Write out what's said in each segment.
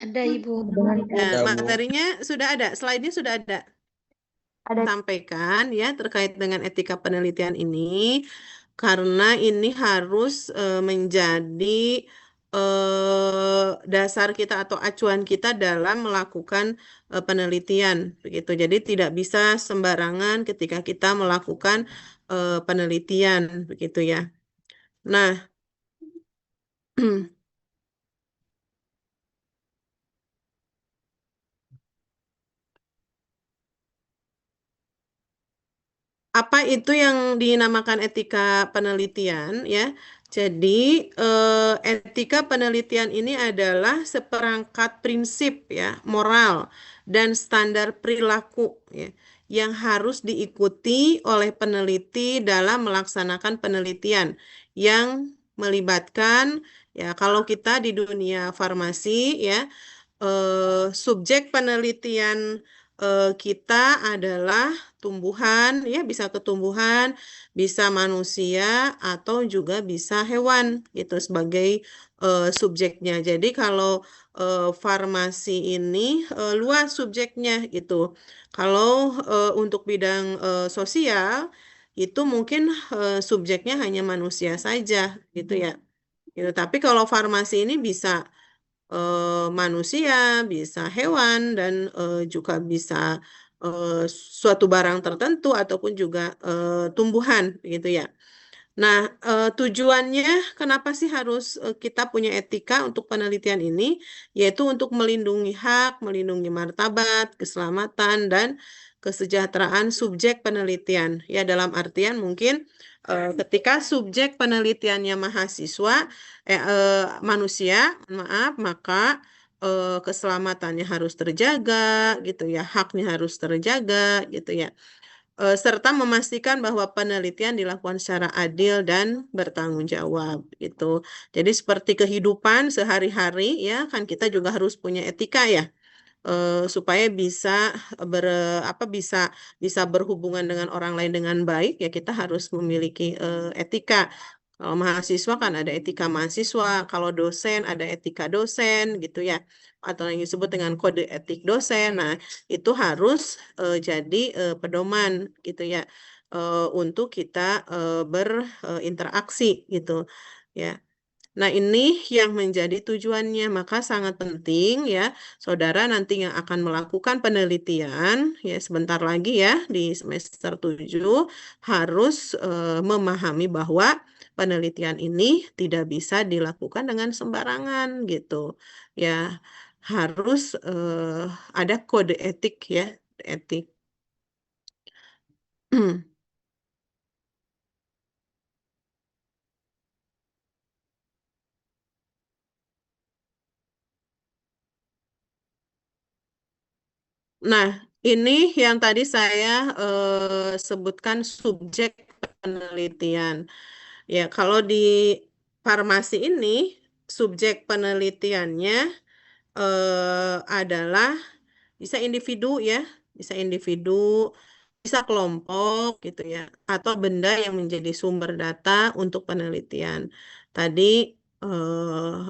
Ada Ibu. Dengan Ya, Ya, Bu. materinya sudah ada, slide-nya sudah ada. ada Sampaikan ya terkait dengan etika penelitian ini karena ini harus menjadi dasar kita atau acuan kita dalam melakukan penelitian begitu. Jadi tidak bisa sembarangan ketika kita melakukan penelitian begitu ya. Nah, apa itu yang dinamakan etika penelitian ya? Jadi etika penelitian ini adalah seperangkat prinsip ya, moral dan standar perilaku ya, yang harus diikuti oleh peneliti dalam melaksanakan penelitian yang melibatkan ya kalau kita di dunia farmasi ya subjek penelitian kita adalah tumbuhan, ya bisa ketumbuhan, bisa manusia, atau juga bisa hewan, gitu sebagai subjeknya. Jadi kalau farmasi ini luas subjeknya, gitu. Kalau untuk bidang sosial, itu mungkin subjeknya hanya manusia saja, gitu ya. Gitu. Tapi kalau farmasi ini bisa manusia, bisa hewan, dan juga bisa suatu barang tertentu ataupun juga tumbuhan, gitu ya. Nah, tujuannya kenapa sih harus kita punya etika untuk penelitian ini? Yaitu untuk melindungi hak, melindungi martabat, keselamatan, dan kesejahteraan subjek penelitian. Ya, dalam artian mungkin ketika subjek penelitiannya mahasiswa, manusia, maaf, maka keselamatannya harus terjaga, gitu ya, haknya harus terjaga, gitu ya serta memastikan bahwa penelitian dilakukan secara adil dan bertanggung jawab gitu. Jadi seperti kehidupan sehari-hari ya kan kita juga harus punya etika ya supaya bisa ber apa bisa berhubungan dengan orang lain dengan baik ya kita harus memiliki etika. Kalau mahasiswa kan ada etika mahasiswa, kalau dosen ada etika dosen gitu ya, atau yang disebut dengan kode etik dosen. Nah, itu harus jadi pedoman gitu ya untuk kita berinteraksi gitu ya. Nah, ini yang menjadi tujuannya, maka sangat penting ya, saudara nanti yang akan melakukan penelitian, ya sebentar lagi ya, di semester 7, harus memahami bahwa penelitian ini tidak bisa dilakukan dengan sembarangan gitu. Ya, harus ada kode etik ya, etik. Nah, ini yang tadi saya sebutkan subjek penelitian. Ya, kalau di farmasi ini subjek penelitiannya adalah bisa individu ya, bisa individu, bisa kelompok gitu ya, atau benda yang menjadi sumber data untuk penelitian. Tadi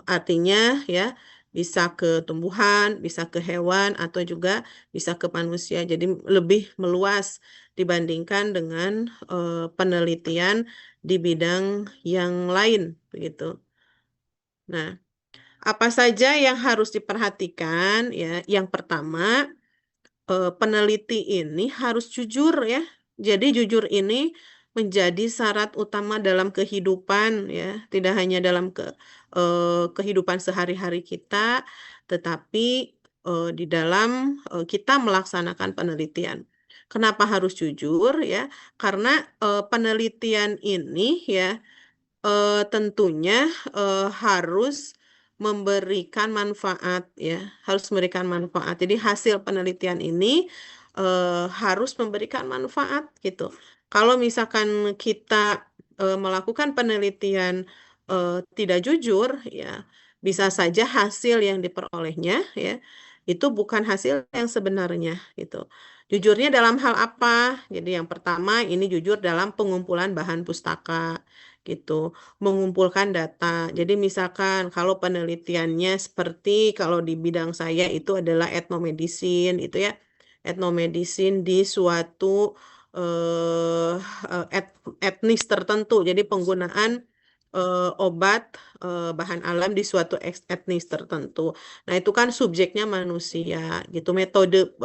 artinya ya bisa ke tumbuhan, bisa ke hewan, atau juga bisa ke manusia. Jadi lebih meluas dibandingkan dengan penelitian di bidang yang lain begitu. Nah, apa saja yang harus diperhatikan ya? Yang pertama peneliti ini harus jujur ya. Jadi jujur ini menjadi syarat utama dalam kehidupan ya, tidak hanya dalam kehidupan sehari-hari kita, tetapi di dalam kita melaksanakan penelitian. Kenapa harus jujur ya? Karena penelitian ini ya tentunya harus memberikan manfaat ya, harus memberikan manfaat. Jadi hasil penelitian ini harus memberikan manfaat gitu. Kalau misalkan kita melakukan penelitian tidak jujur ya, bisa saja hasil yang diperolehnya ya itu bukan hasil yang sebenarnya gitu. Jujurnya dalam hal apa? Jadi yang pertama ini jujur dalam pengumpulan bahan pustaka gitu, mengumpulkan data. Jadi misalkan kalau penelitiannya seperti kalau di bidang saya itu adalah etnomedicine itu ya, etnomedicine di suatu eh, etnis tertentu. Jadi penggunaan obat bahan alam di suatu etnis tertentu. Nah, itu kan subjeknya manusia gitu. Metode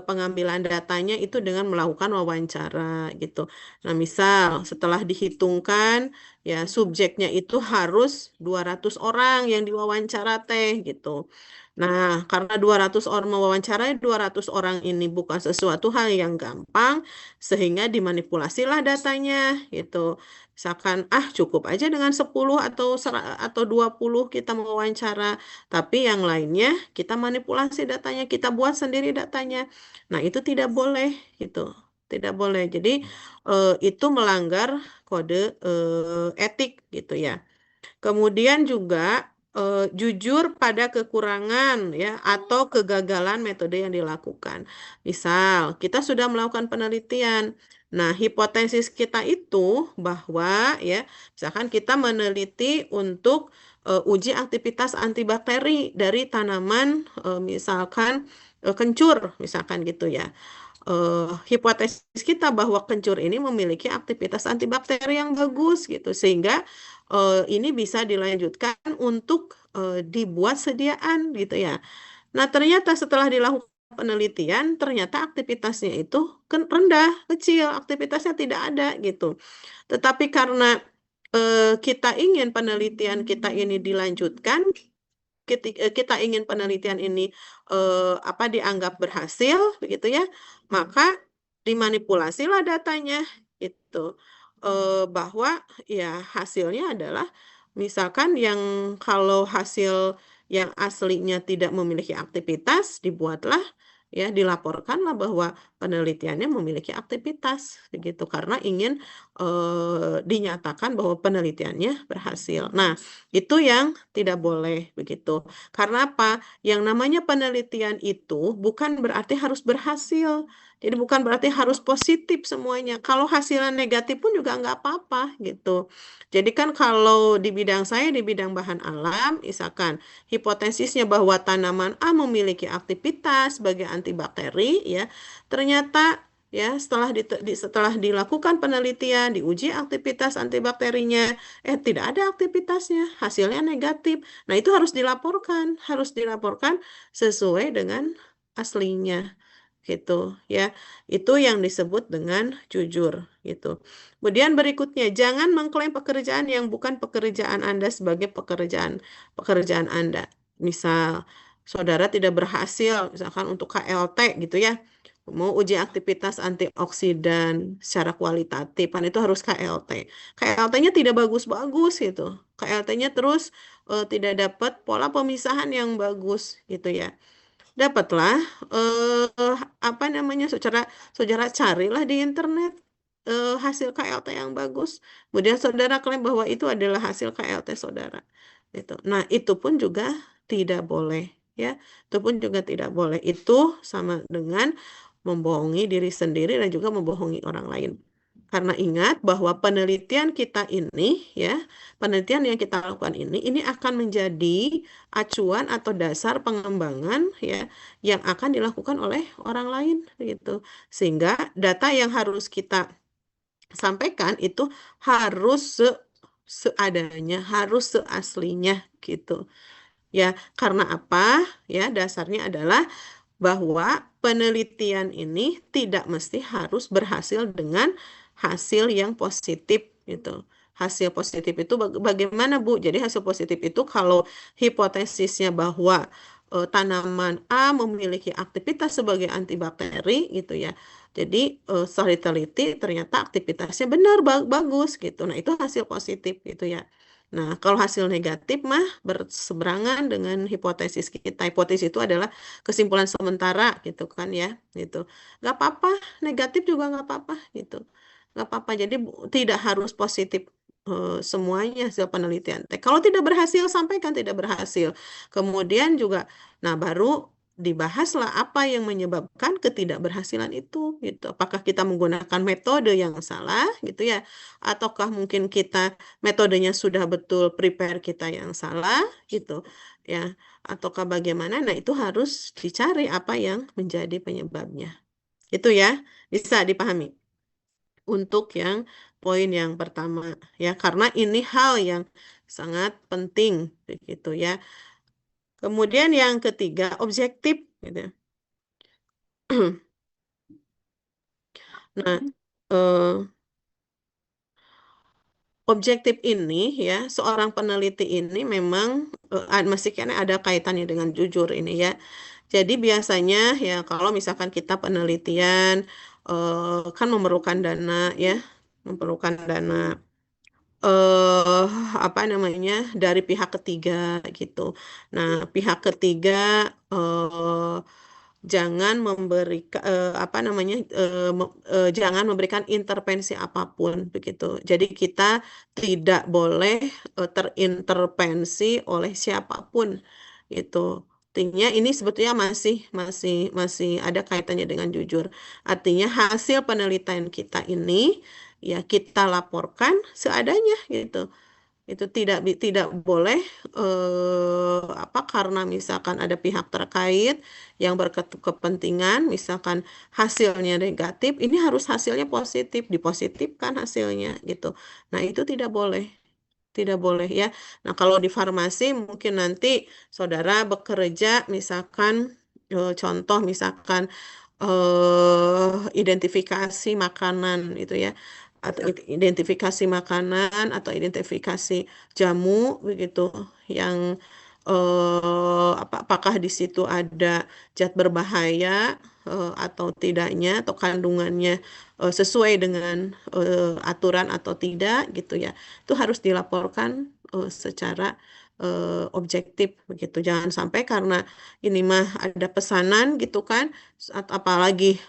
pengambilan datanya itu dengan melakukan wawancara gitu. Nah, misal setelah dihitungkan ya subjeknya itu harus 200 orang yang diwawancara teh gitu. Nah, karena 200 orang mewawancarai 200 orang ini bukan sesuatu hal yang gampang sehingga dimanipulasilah datanya gitu. Misalkan cukup aja dengan 10 atau 20 kita mewawancara, tapi yang lainnya kita manipulasi datanya, kita buat sendiri datanya. Nah, itu tidak boleh gitu. Tidak boleh. Jadi itu melanggar kode etik gitu ya. Kemudian juga jujur pada kekurangan ya atau kegagalan metode yang dilakukan. Misal, kita sudah melakukan penelitian. Nah, hipotesis kita itu bahwa ya, misalkan kita meneliti untuk uji aktivitas antibakteri dari tanaman misalkan kencur, misalkan gitu ya. Hipotesis kita bahwa kencur ini memiliki aktivitas antibakteri yang bagus gitu sehingga ini bisa dilanjutkan untuk dibuat sediaan gitu ya. Nah, ternyata setelah dilakukan penelitian ternyata aktivitasnya itu rendah, kecil, aktivitasnya tidak ada gitu. Tetapi karena kita ingin penelitian kita ini dilanjutkan, kita ingin penelitian ini dianggap berhasil begitu ya, maka dimanipulasilah datanya itu bahwa ya hasilnya adalah misalkan yang kalau hasil yang aslinya tidak memiliki aktivitas dibuatlah ya dilaporkanlah bahwa penelitiannya memiliki aktivitas begitu karena ingin dinyatakan bahwa penelitiannya berhasil. Nah, itu yang tidak boleh begitu. Karena apa? Yang namanya penelitian itu bukan berarti harus berhasil. Jadi bukan berarti harus positif semuanya. Kalau hasilnya negatif pun juga nggak apa-apa gitu. Jadi kan kalau di bidang saya, di bidang bahan alam, misalkan hipotesisnya bahwa tanaman A memiliki aktivitas sebagai antibakteri, ya ternyata ya setelah dilakukan penelitian, diuji aktivitas antibakterinya, tidak ada aktivitasnya, hasilnya negatif. Nah, itu harus dilaporkan sesuai dengan aslinya gitu ya. Itu yang disebut dengan jujur gitu. Kemudian berikutnya, jangan mengklaim pekerjaan yang bukan pekerjaan Anda sebagai pekerjaan Anda. Misal saudara tidak berhasil misalkan untuk KLT gitu ya. Mau uji aktivitas antioksidan secara kualitatif, kan itu harus KLT. KLT-nya tidak bagus-bagus gitu. KLT-nya terus tidak dapat pola pemisahan yang bagus gitu ya. Dapatlah apa namanya saudara carilah di internet hasil KLT yang bagus. Kemudian saudara klaim bahwa itu adalah hasil KLT saudara. Itu. Nah, itu pun juga tidak boleh ya. Itu pun juga tidak boleh. Itu sama dengan membohongi diri sendiri dan juga membohongi orang lain. Karena ingat bahwa penelitian kita ini ya, penelitian yang kita lakukan ini akan menjadi acuan atau dasar pengembangan ya yang akan dilakukan oleh orang lain gitu. Sehingga data yang harus kita sampaikan itu harus seadanya, harus seaslinya gitu. Ya, karena apa? Ya, dasarnya adalah bahwa penelitian ini tidak mesti harus berhasil dengan hasil yang positif gitu. Hasil positif itu bagaimana, Bu? Jadi hasil positif itu kalau hipotesisnya bahwa tanaman A memiliki aktivitas sebagai antibakteri gitu ya. Jadi setelah diteliti ternyata aktivitasnya benar bagus gitu. Nah, itu hasil positif gitu ya. Nah, kalau hasil negatif mah berseberangan dengan hipotesis kita. Hipotesis itu adalah kesimpulan sementara gitu kan ya gitu. Nggak apa-apa, negatif juga nggak apa-apa gitu. Nggak apa-apa, jadi tidak harus positif semuanya hasil penelitian. Kalau tidak berhasil, sampaikan tidak berhasil. Kemudian juga, nah baru dibahaslah apa yang menyebabkan ketidakberhasilan itu gitu. Apakah kita menggunakan metode yang salah gitu ya, ataukah mungkin kita metodenya sudah betul prepare kita yang salah gitu ya, ataukah bagaimana? Nah, itu harus dicari apa yang menjadi penyebabnya. Itu ya, bisa dipahami untuk yang poin yang pertama ya, karena ini hal yang sangat penting begitu ya. Kemudian yang ketiga, objektif gitu. Nah, eh, objektif ini ya, seorang peneliti ini memang masih kan ada kaitannya dengan jujur ini ya. Jadi biasanya ya kalau misalkan kita penelitian kan memerlukan dana ya, memerlukan dana eh apa namanya dari pihak ketiga gitu. Nah, pihak ketiga eh jangan memberikan apa namanya jangan memberikan intervensi apapun begitu. Jadi kita tidak boleh terintervensi oleh siapapun gitu. Artinya ini sebetulnya masih masih masih ada kaitannya dengan jujur. Artinya hasil penelitian kita ini ya kita laporkan seadanya gitu. Itu tidak boleh apa karena misalkan ada pihak terkait yang berkepentingan, misalkan hasilnya negatif, ini harus hasilnya positif, dipositifkan hasilnya gitu. Nah, itu tidak boleh. Tidak boleh ya. Nah, kalau di farmasi mungkin nanti saudara bekerja misalkan contoh misalkan identifikasi makanan itu ya, atau identifikasi makanan atau identifikasi jamu begitu yang apakah di situ ada zat berbahaya atau tidaknya atau kandungannya sesuai dengan aturan atau tidak gitu ya, itu harus dilaporkan secara objektif begitu. Jangan sampai karena ini mah ada pesanan gitu kan, apalagi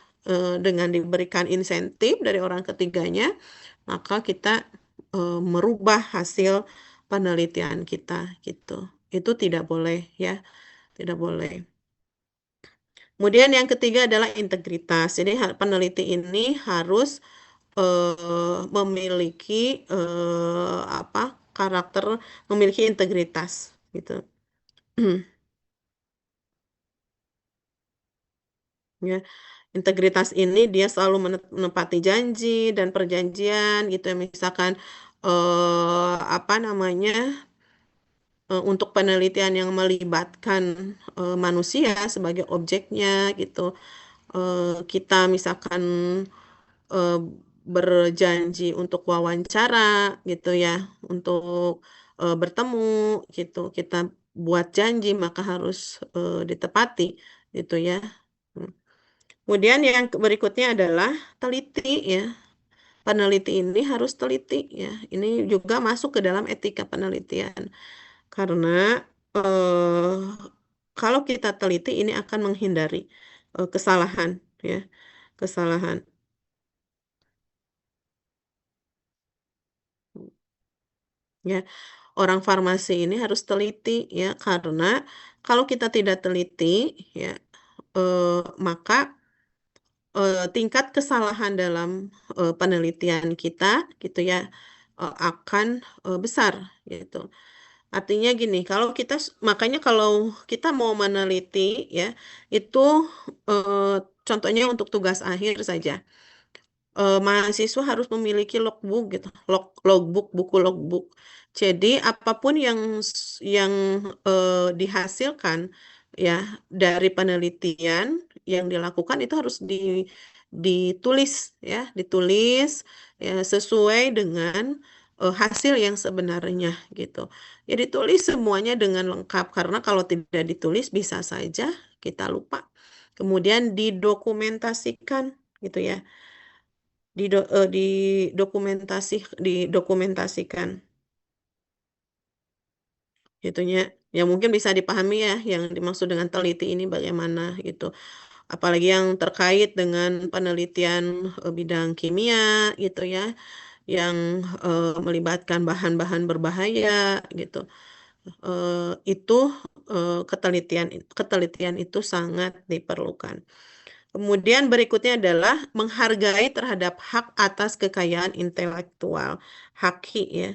dengan diberikan insentif dari orang ketiganya, maka kita merubah hasil penelitian kita gitu. Itu tidak boleh ya, tidak boleh. Kemudian yang ketiga adalah integritas. Jadi peneliti ini harus memiliki apa karakter, memiliki integritas gitu. Ya, integritas ini dia selalu menepati janji dan perjanjian gitu ya. Misalkan apa namanya untuk penelitian yang melibatkan manusia sebagai objeknya gitu. Kita misalkan eh, berjanji untuk wawancara gitu ya, untuk bertemu gitu. Kita buat janji maka harus ditepati gitu ya. Hmm. Kemudian yang berikutnya adalah teliti ya. Peneliti ini harus teliti ya. Ini juga masuk ke dalam etika penelitian karena eh, kalau kita teliti ini akan menghindari kesalahan ya, kesalahan ya. Orang farmasi ini harus teliti ya karena kalau kita tidak teliti ya maka tingkat kesalahan dalam penelitian kita gitu ya akan besar gitu. Artinya gini, kalau kita makanya kalau kita mau meneliti ya itu eh, contohnya untuk tugas akhir saja. Mahasiswa harus memiliki logbook gitu, logbook, buku logbook. Jadi apapun yang dihasilkan ya dari penelitian yang dilakukan itu harus ditulis ya, ditulis ya sesuai dengan hasil yang sebenarnya gitu. Jadi tulis semuanya dengan lengkap karena kalau tidak ditulis bisa saja kita lupa. Kemudian didokumentasikan gitu ya, didokumentasikan gitunya, ya mungkin bisa dipahami ya yang dimaksud dengan teliti ini bagaimana gitu, apalagi yang terkait dengan penelitian bidang kimia gitu ya, yang melibatkan bahan-bahan berbahaya gitu. Itu ketelitian ketelitian itu sangat diperlukan. Kemudian berikutnya adalah menghargai terhadap hak atas kekayaan intelektual, haki ya.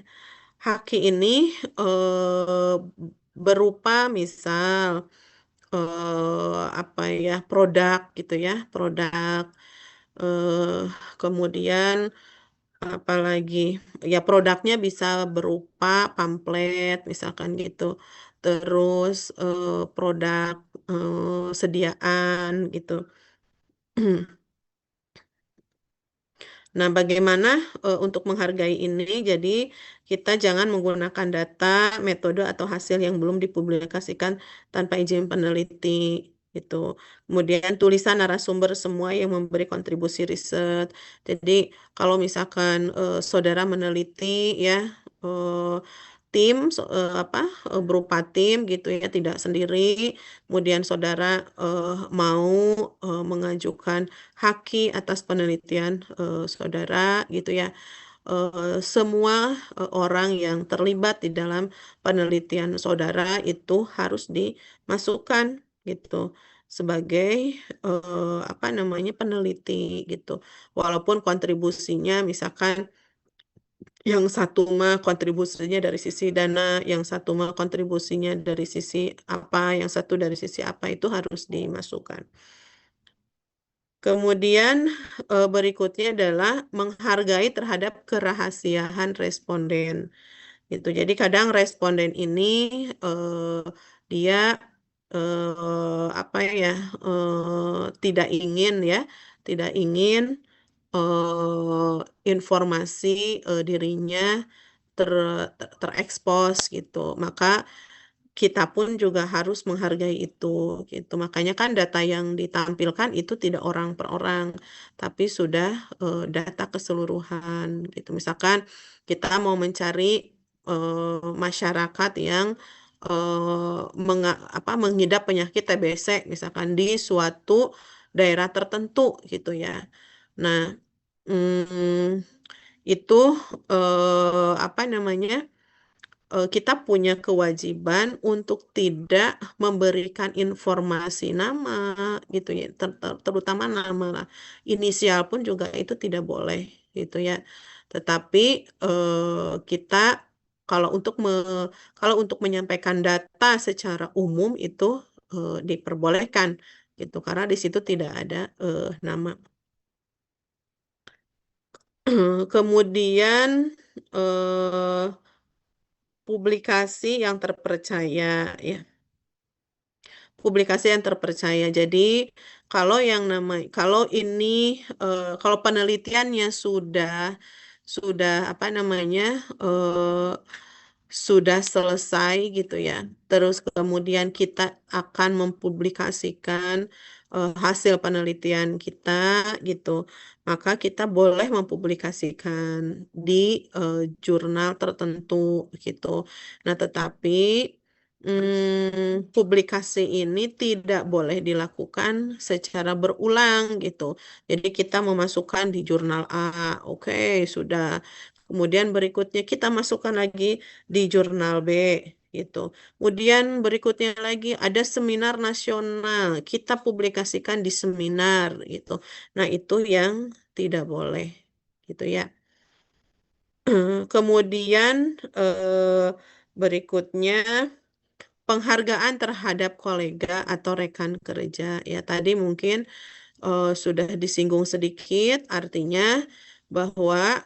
Haki ini eh, berupa misal apa ya, produk gitu ya, produk, eh kemudian apalagi ya, produknya bisa berupa pamflet misalkan gitu, terus produk sediaan gitu. Nah, bagaimana untuk menghargai ini? Jadi, kita jangan menggunakan data, metode, atau hasil yang belum dipublikasikan tanpa izin peneliti. Gitu. Kemudian tulisan narasumber semua yang memberi kontribusi riset. Jadi, kalau misalkan saudara meneliti ya, eh, tim apa, berupa tim gitu ya, tidak sendiri. Kemudian saudara mau mengajukan haki atas penelitian saudara gitu ya. Semua orang yang terlibat di dalam penelitian saudara itu harus dimasukkan gitu sebagai apa namanya, peneliti gitu. Walaupun kontribusinya misalkan yang satu mah kontribusinya dari sisi dana, yang satu mah kontribusinya dari sisi apa, yang satu dari sisi apa, itu harus dimasukkan. Kemudian berikutnya adalah menghargai terhadap kerahasiaan responden. Gitu. Jadi kadang responden ini eh, dia apa ya, tidak ingin ya, tidak ingin informasi dirinya ter, terekspos gitu. Maka kita pun juga harus menghargai itu gitu. Makanya kan data yang ditampilkan itu tidak orang per orang, tapi sudah data keseluruhan gitu. Misalkan kita mau mencari masyarakat yang mengidap penyakit TBC misalkan di suatu daerah tertentu gitu ya. Nah, mm, itu apa namanya? Kita punya kewajiban untuk tidak memberikan informasi nama gitu ya, terutama nama lah. Inisial pun juga itu tidak boleh gitu ya. Tetapi kita kalau untuk kalau untuk menyampaikan data secara umum itu diperbolehkan gitu, karena di situ tidak ada nama. Kemudian eh, publikasi yang terpercaya ya, publikasi yang terpercaya. Jadi kalau ini kalau penelitiannya sudah apa namanya, sudah selesai gitu ya. Terus kemudian kita akan mempublikasikan hasil penelitian kita gitu. Maka kita boleh mempublikasikan di jurnal tertentu gitu. Nah, tetapi publikasi ini tidak boleh dilakukan secara berulang gitu. Jadi kita memasukkan di jurnal A, oke, sudah. Kemudian berikutnya kita masukkan lagi di jurnal B gitu. Kemudian berikutnya lagi ada seminar nasional, kita publikasikan di seminar gitu. Nah, itu yang tidak boleh gitu ya. Kemudian berikutnya penghargaan terhadap kolega atau rekan kerja. Ya, tadi mungkin sudah disinggung sedikit, artinya bahwa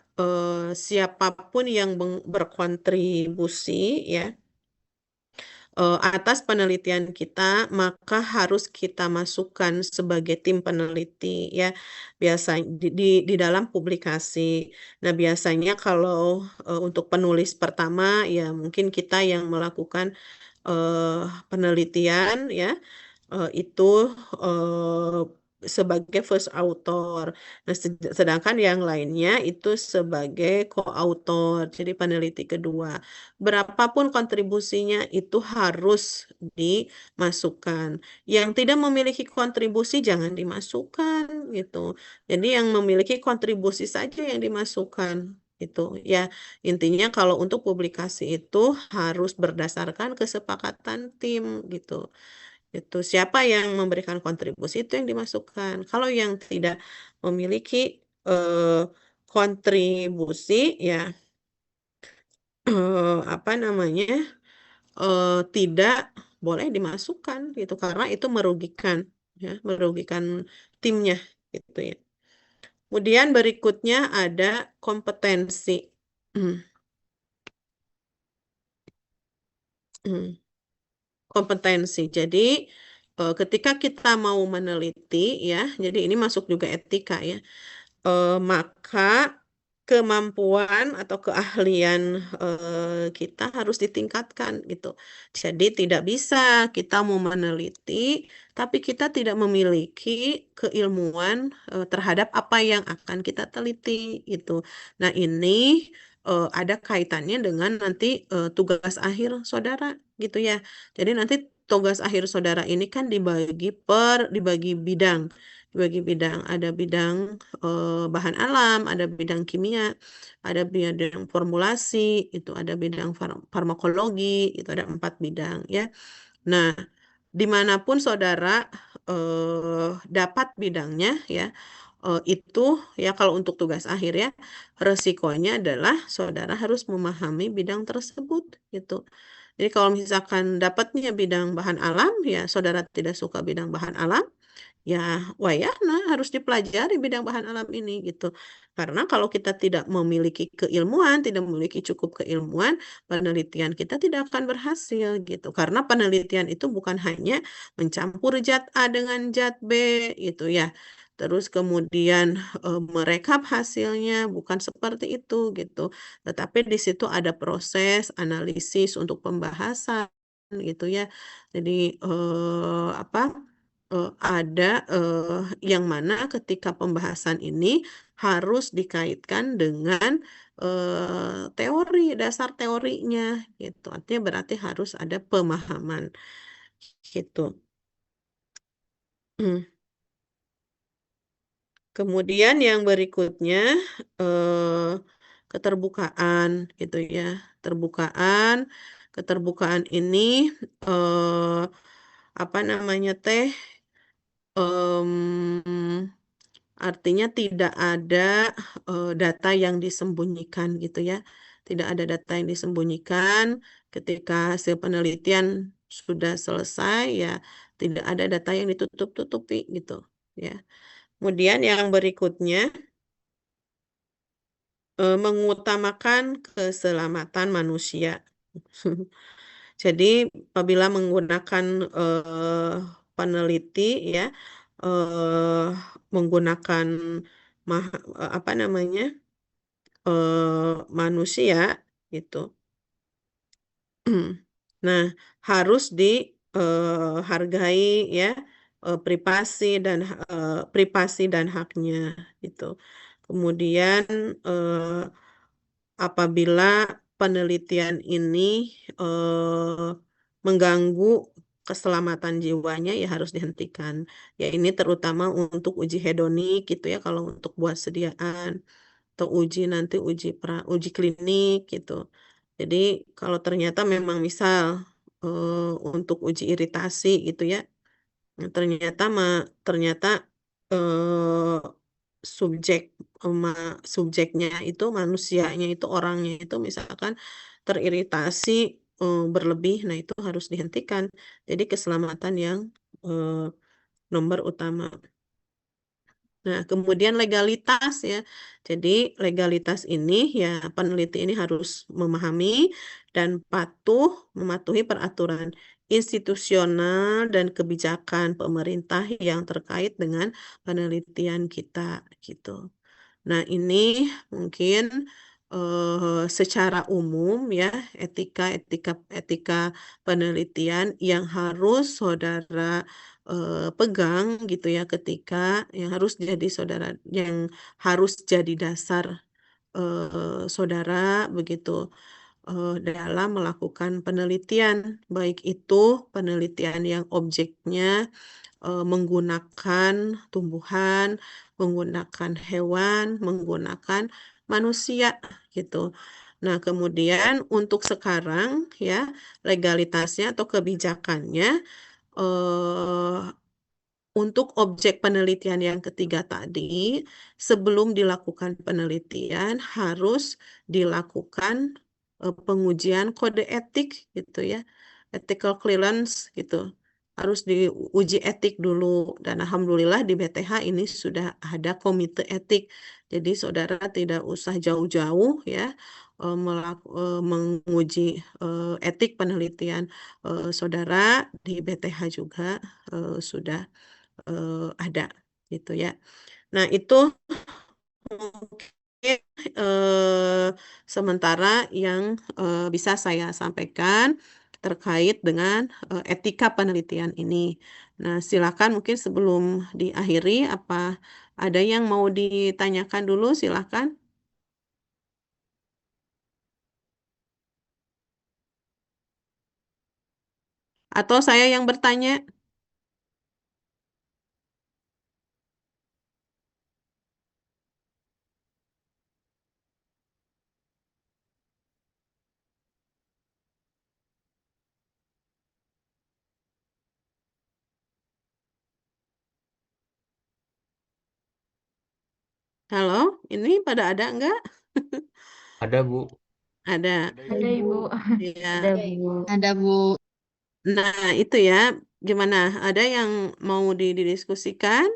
siapapun yang berkontribusi ya atas penelitian kita, maka harus kita masukkan sebagai tim peneliti ya, biasa di dalam publikasi. Nah, biasanya kalau untuk penulis pertama ya mungkin kita yang melakukan penelitian ya, itu sebagai first author. Nah, sedangkan yang lainnya itu sebagai co-author, jadi peneliti kedua. Berapapun kontribusinya itu harus dimasukkan. Yang tidak memiliki kontribusi jangan dimasukkan gitu. Jadi yang memiliki kontribusi saja yang dimasukkan Itu ya, intinya kalau untuk publikasi itu harus berdasarkan kesepakatan tim gitu. Itu siapa yang memberikan kontribusi itu yang dimasukkan. Kalau yang tidak memiliki kontribusi ya apa namanya tidak boleh dimasukkan gitu karena itu merugikan ya, merugikan timnya gitu ya. Kemudian berikutnya ada kompetensi. Hmm, hmm. Kompetensi. Jadi ketika kita mau meneliti ya, jadi ini masuk juga etika ya. Maka kemampuan atau keahlian kita harus ditingkatkan gitu. Jadi tidak bisa kita mau meneliti, tapi kita tidak memiliki keilmuan terhadap apa yang akan kita teliti gitu. Nah ini ada kaitannya dengan nanti tugas akhir saudara gitu ya. Jadi nanti tugas akhir saudara ini kan dibagi bidang. Dibagi bidang, ada bidang bahan alam, ada bidang kimia, ada bidang formulasi, itu ada bidang farmakologi, itu ada 4 bidang ya. Nah, dimanapun saudara dapat bidangnya ya, itu ya kalau untuk tugas akhir ya, resikonya adalah saudara harus memahami bidang tersebut gitu. Jadi kalau misalkan dapatnya bidang bahan alam, ya saudara tidak suka bidang bahan alam, ya wayahna harus dipelajari bidang bahan alam ini gitu. Karena kalau kita tidak memiliki keilmuan, tidak memiliki cukup keilmuan, penelitian kita tidak akan berhasil gitu. Karena penelitian itu bukan hanya mencampur zat A dengan zat B gitu ya. Terus kemudian merekap hasilnya bukan seperti itu gitu. Tetapi di situ ada proses analisis untuk pembahasan gitu ya. Jadi apa? Ada yang mana ketika pembahasan ini harus dikaitkan dengan teori, dasar teorinya gitu. Artinya berarti harus ada pemahaman gitu. Hmm. Kemudian yang berikutnya eh, keterbukaan gitu ya. Terbukaan, keterbukaan ini eh, apa namanya teh? Artinya tidak ada data yang disembunyikan gitu ya. Tidak ada data yang disembunyikan ketika hasil penelitian sudah selesai ya tidak ada data yang ditutup-tutupi gitu ya. Kemudian yang berikutnya mengutamakan keselamatan manusia. Jadi apabila menggunakan peneliti ya eh, menggunakan apa namanya manusia gitu. Nah, harus dihargai ya privasi dan haknya gitu. Kemudian eh, apabila penelitian ini eh, mengganggu keselamatan jiwanya ya harus dihentikan. Ya ini terutama untuk uji hedonik gitu ya kalau untuk buat sediaan atau nanti uji klinik gitu. Jadi kalau ternyata memang misal untuk uji iritasi gitu ya, ternyata eh, subjek subjeknya itu manusianya itu orangnya itu misalkan teriritasi berlebih, nah itu harus dihentikan. Jadi keselamatan yang eh, nomor utama. Nah, kemudian legalitas ya. Jadi legalitas ini ya peneliti ini harus memahami dan mematuhi peraturan institusional dan kebijakan pemerintah yang terkait dengan penelitian kita gitu. Nah, ini mungkin secara umum ya etika penelitian yang harus saudara pegang gitu ya ketika yang harus jadi saudara yang harus jadi dasar saudara begitu dalam melakukan penelitian baik itu penelitian yang objeknya menggunakan tumbuhan, menggunakan hewan, menggunakan manusia gitu. Nah, kemudian untuk sekarang ya legalitasnya atau kebijakannya eh, untuk objek penelitian yang ketiga tadi, sebelum dilakukan penelitian harus dilakukan pengujian kode etik gitu ya, ethical clearance gitu. Harus diuji etik dulu dan alhamdulillah di BTH ini sudah ada komite etik. Jadi saudara tidak usah jauh-jauh ya menguji etik penelitian saudara di BTH juga sudah ada gitu ya. Nah, itu mungkin sementara yang bisa saya sampaikan terkait dengan etika penelitian ini. Nah, silakan mungkin sebelum diakhiri apa ada yang mau ditanyakan dulu silakan atau saya yang bertanya. Halo, ini pada ada enggak? Ada, Bu. Ada. Ada Ibu. Ada Ya. Bu. Ada, Bu. Nah, itu ya. Gimana? Ada yang mau didiskusikan?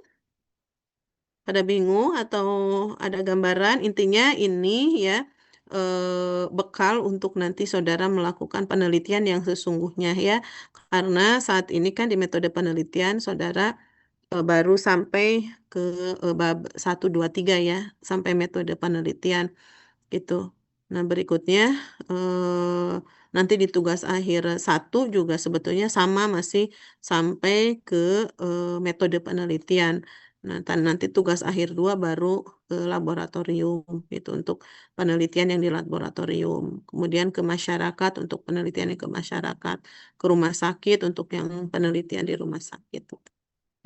Pada bingung atau ada gambaran? Intinya ini ya bekal untuk nanti saudara melakukan penelitian yang sesungguhnya ya. Karena saat ini kan di metode penelitian saudara baru sampai ke bab 1, 2, 3 ya, sampai metode penelitian gitu. Nah, berikutnya eh, nanti di tugas akhir 1 juga sebetulnya sama masih sampai ke metode penelitian. Nah, nanti tugas akhir 2 baru ke laboratorium itu untuk penelitian yang di laboratorium. Kemudian ke masyarakat untuk penelitian yang ke masyarakat, ke rumah sakit untuk yang penelitian di rumah sakit.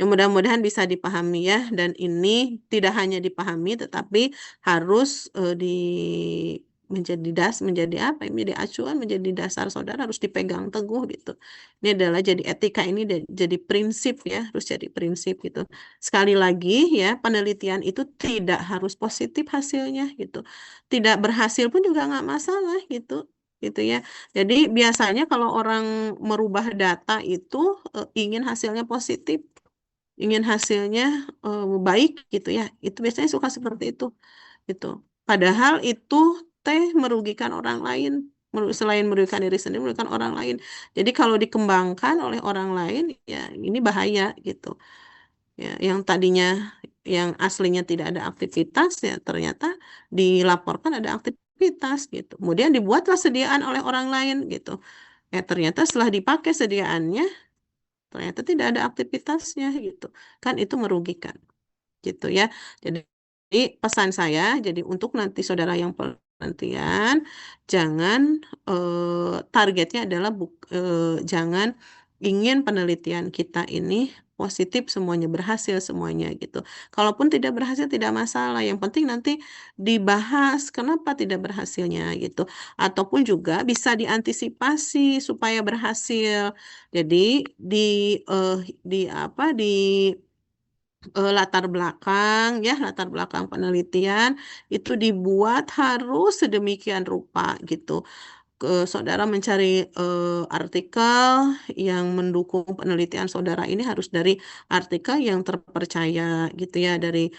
Yang mudah-mudahan bisa dipahami ya, dan ini tidak hanya dipahami tetapi harus menjadi apa? Menjadi acuan, menjadi dasar saudara harus dipegang teguh gitu. Ini adalah jadi etika ini jadi prinsip ya, harus jadi prinsip gitu. Sekali lagi ya, penelitian itu tidak harus positif hasilnya gitu. Tidak berhasil pun juga nggak masalah gitu. Gitu ya. Jadi biasanya kalau orang merubah data itu ingin hasilnya positif, ingin hasilnya baik gitu ya. Itu biasanya suka seperti itu gitu. Padahal itu merugikan orang lain. Selain merugikan diri sendiri, merugikan orang lain. Jadi kalau dikembangkan oleh orang lain, ya ini bahaya gitu. Ya, yang tadinya yang aslinya tidak ada aktivitas, ya ternyata dilaporkan ada aktivitas gitu. Kemudian dibuatlah sediaan oleh orang lain gitu. Ternyata setelah dipakai sediaannya, ternyata tidak ada aktivitasnya gitu. Kan itu merugikan gitu ya. Jadi pesan saya, jadi untuk nanti saudara yang penelitian, jangan targetnya adalah jangan ingin penelitian kita ini positif semuanya, berhasil semuanya gitu. Kalaupun tidak berhasil tidak masalah, yang penting nanti dibahas kenapa tidak berhasilnya gitu. Ataupun juga bisa diantisipasi supaya berhasil. Jadi di eh, di apa di latar belakang ya, latar belakang penelitian itu dibuat harus sedemikian rupa gitu. Saudara mencari artikel yang mendukung penelitian saudara ini harus dari artikel yang terpercaya gitu ya, dari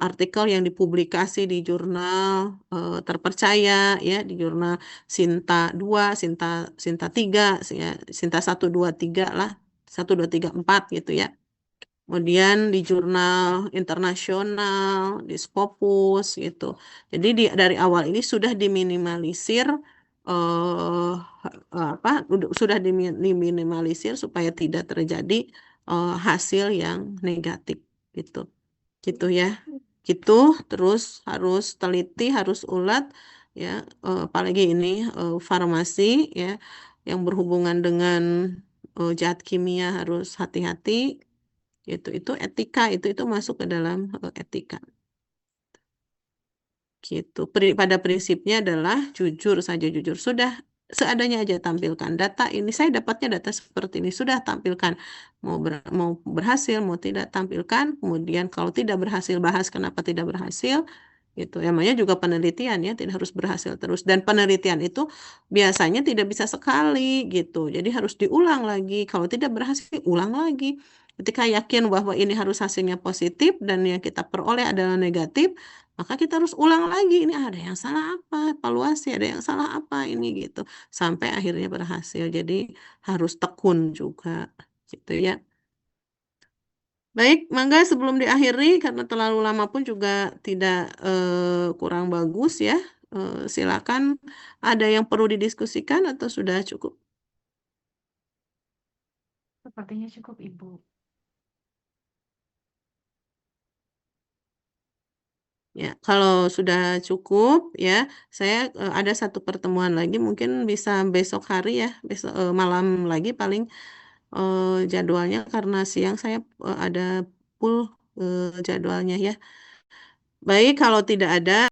artikel yang dipublikasi di jurnal terpercaya ya, di jurnal Sinta 2, Sinta Sinta 3 ya, Sinta 1, 2, 3 lah, 1, 2, 3, 4 gitu ya. Kemudian di jurnal internasional, di Scopus gitu. Jadi dari awal ini sudah diminimalisir eh sudah diminimalisir supaya tidak terjadi hasil yang negatif gitu. Gitu ya. Gitu terus harus teliti, harus ulat ya, apalagi ini farmasi ya yang berhubungan dengan zat kimia harus hati-hati itu etika itu masuk ke dalam etika. Gitu. Pada prinsipnya adalah jujur saja jujur. Sudah seadanya aja tampilkan. Data ini saya dapatnya data seperti ini. Sudah tampilkan. Mau berhasil, mau tidak tampilkan. Kemudian kalau tidak berhasil bahas kenapa tidak berhasil. Itu namanya juga penelitian ya, tidak harus berhasil terus. Dan penelitian itu biasanya tidak bisa sekali gitu. Jadi harus diulang lagi. Kalau tidak berhasil, ulang lagi. Ketika yakin bahwa ini harus hasilnya positif dan yang kita peroleh adalah negatif, maka kita harus ulang lagi. Ini ada yang salah apa? Evaluasi, ada yang salah apa ini gitu. Sampai akhirnya berhasil. Jadi harus tekun juga gitu ya. Baik, mangga sebelum diakhiri karena terlalu lama pun juga tidak kurang bagus ya. Silakan ada yang perlu didiskusikan atau sudah cukup? Sepertinya cukup, Ibu. Ya, kalau sudah cukup ya, saya ada satu pertemuan lagi mungkin bisa besok hari ya, besok malam lagi paling jadwalnya karena siang saya ada full jadwalnya ya. Baik, kalau tidak ada